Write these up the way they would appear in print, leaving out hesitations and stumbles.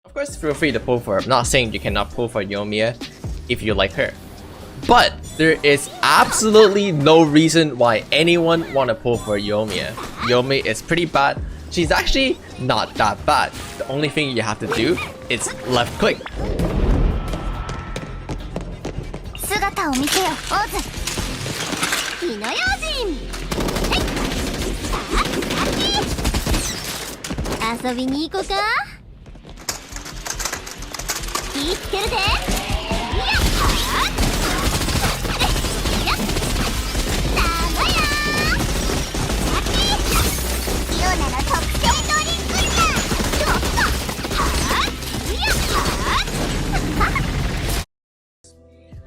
Of course, feel free to pull for her. I'm not saying you cannot pull for Yoimiya if you like her. But there is absolutely no reason why anyone wanna pull for Yoimiya. Yoimiya is pretty bad. She's actually not that bad. The only thing you have to do is left click.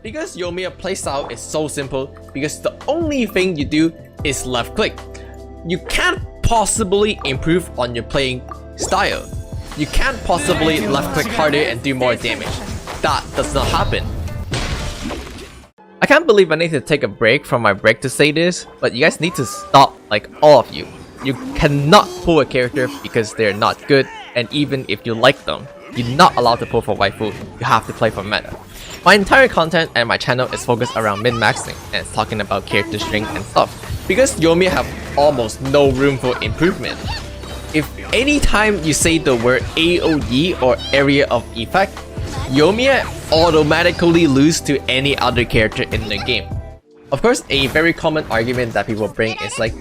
Because Yoimiya playstyle is so simple, because the only thing you do is left click. You can't possibly improve on your playing style. You can't possibly left click harder and do more damage. That does not happen. I can't believe I need to take a break from my break to say this, but you guys need to stop, like all of you. You cannot pull a character because they're not good, and even if you like them, you're not allowed to pull for waifu. You have to play for meta. My entire content and my channel is focused around min-maxing and it's talking about character strength and stuff, because Yoimiya have almost no room for improvement. If anytime you say the word AoE or area of effect, Yoimiya automatically lose to any other character in the game. Of course, a very common argument that people bring is like,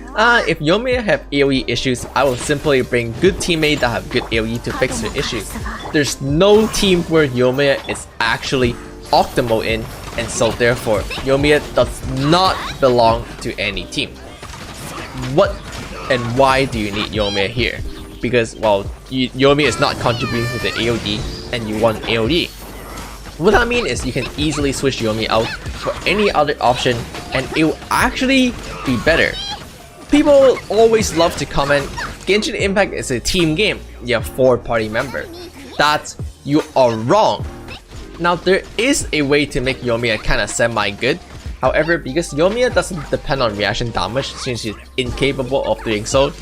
if Yoimiya have AoE issues, I will simply bring good teammates that have good AoE to fix the issues. There's no team where Yoimiya is actually optimal in, and so therefore Yoimiya does not belong to any team. What and why do you need Yoimiya here? Because, well, Yoimiya is not contributing to the AoE and you want AoE. What I mean is you can easily switch Yoimiya out for any other option and it will actually be better. People always love to comment, Genshin Impact is a team game, you have 4 party members. You are wrong. Now there is a way to make Yoimiya kinda semi-good. However, because Yoimiya doesn't depend on reaction damage since she's incapable of doing so,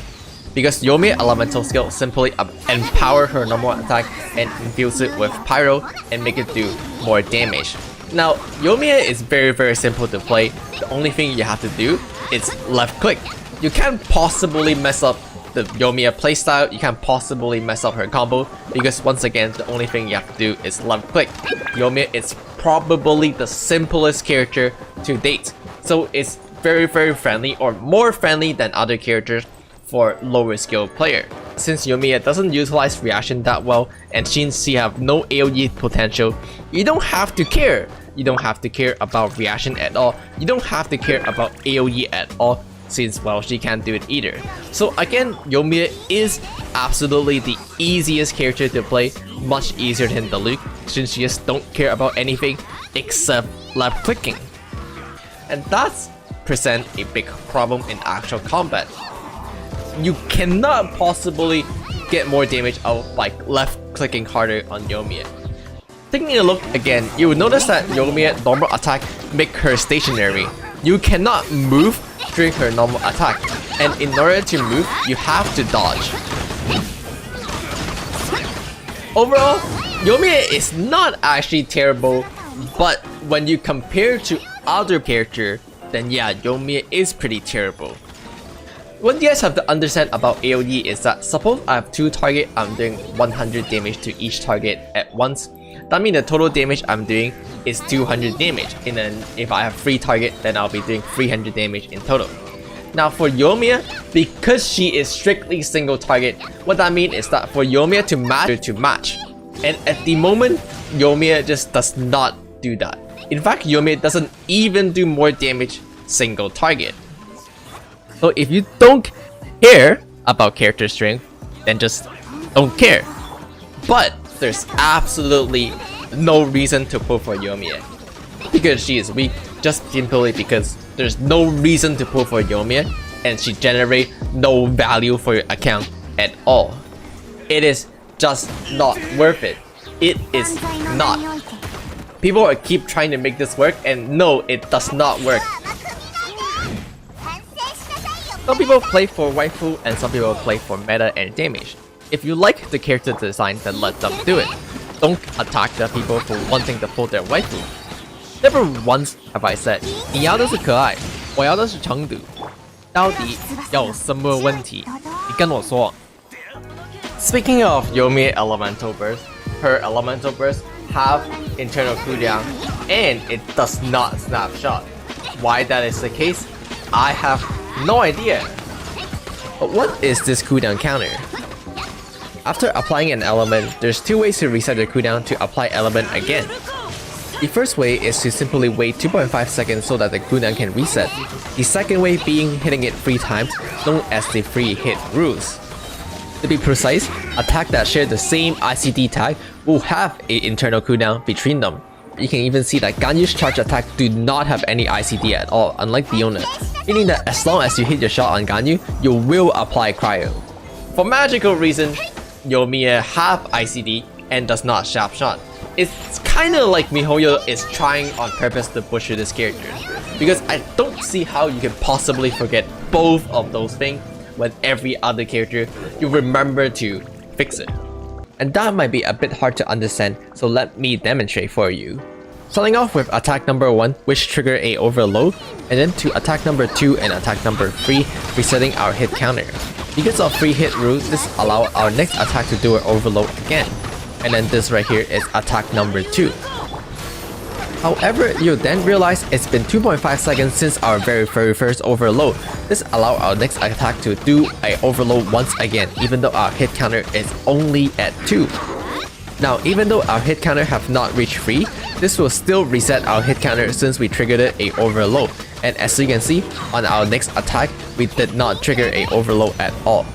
because Yoimiya elemental skill simply empower her normal attack and infuse it with pyro and make it do more damage. Now Yoimiya is very simple to play. The only thing you have to do is left click. You can't possibly mess up the Yoimiya playstyle, you can't possibly mess up her combo, because once again the only thing you have to do is left click. Yoimiya is probably the simplest character to date, so it's very friendly, or more friendly than other characters for lower skill player. Since Yoimiya doesn't utilize reaction that well, and since she have no AoE potential, you don't have to care. You don't have to care about reaction at all. You don't have to care about AoE at all, since, well, she can't do it either. So again, Yoimiya is absolutely the easiest character to play, much easier than the Luke, since you just don't care about anything except left clicking. And that's present a big problem in actual combat. You cannot possibly get more damage out by left clicking harder on Yoimiya. Taking a look again, you will notice that Yoimiya normal attack make her stationary. You cannot move during her normal attack, and in order to move, you have to dodge. Overall, Yoimiya is not actually terrible, but when you compare to other characters, then yeah, Yoimiya is pretty terrible. What you guys have to understand about AoE is that suppose I have 2 targets, I'm doing 100 damage to each target at once. That means the total damage I'm doing is 200 damage, and then if I have 3 targets, then I'll be doing 300 damage in total. Now for Yoimiya, because she is strictly single target, what that means is that for Yoimiya to match, and at the moment, Yoimiya just does not do that. In fact, Yoimiya doesn't even do more damage single target. So if you don't care about character strength, then just don't care. But there's absolutely no reason to pull for Yoimiya. Because she is weak, just simply because there's no reason to pull for Yoimiya, and she generates no value for your account at all. It is just not worth it. It is not. People are keep trying to make this work, and no, it does not work. Some people play for waifu and some people play for meta and damage. If you like the character design, then let them do it. Don't attack the people for wanting to pull their waifu. Never once have I said, 你要的是可爱，我要的是程度。到底有什么问题？你跟我说。Speaking of Yoimiya elemental burst, her elemental bursts have internal cooldown and it does not snapshot. Why that is the case, I have no idea. But what is this cooldown counter? After applying an element, there's two ways to reset the cooldown to apply element again. The first way is to simply wait 2.5 seconds so that the cooldown can reset. The second way being hitting it 3 times, known as the free hit rules. To be precise, attacks that share the same ICD tag will have an internal cooldown between them. You can even see that Ganyu's charge attacks do not have any ICD at all, unlike Fiona, meaning that as long as you hit your shot on Ganyu, you will apply cryo. For magical reason, Yoimiya have ICD and does not sharp shot. It's kinda like MiHoYo is trying on purpose to butcher this character, because I don't see how you can possibly forget both of those things when every other character you remember to fix it. And that might be a bit hard to understand, so let me demonstrate for you. Starting off with attack number 1, which trigger a overload, and then to attack number 2 and attack number 3, resetting our hit counter. Because of free hit rule, this allows our next attack to do an overload again. And then this right here is attack number 2. However, you'll then realize it's been 2.5 seconds since our very first overload. This allows our next attack to do a overload once again, even though our hit counter is only at 2. Now, even though our hit counter have not reached 3, this will still reset our hit counter since we triggered it a overload. And as you can see, on our next attack, we did not trigger a overload at all.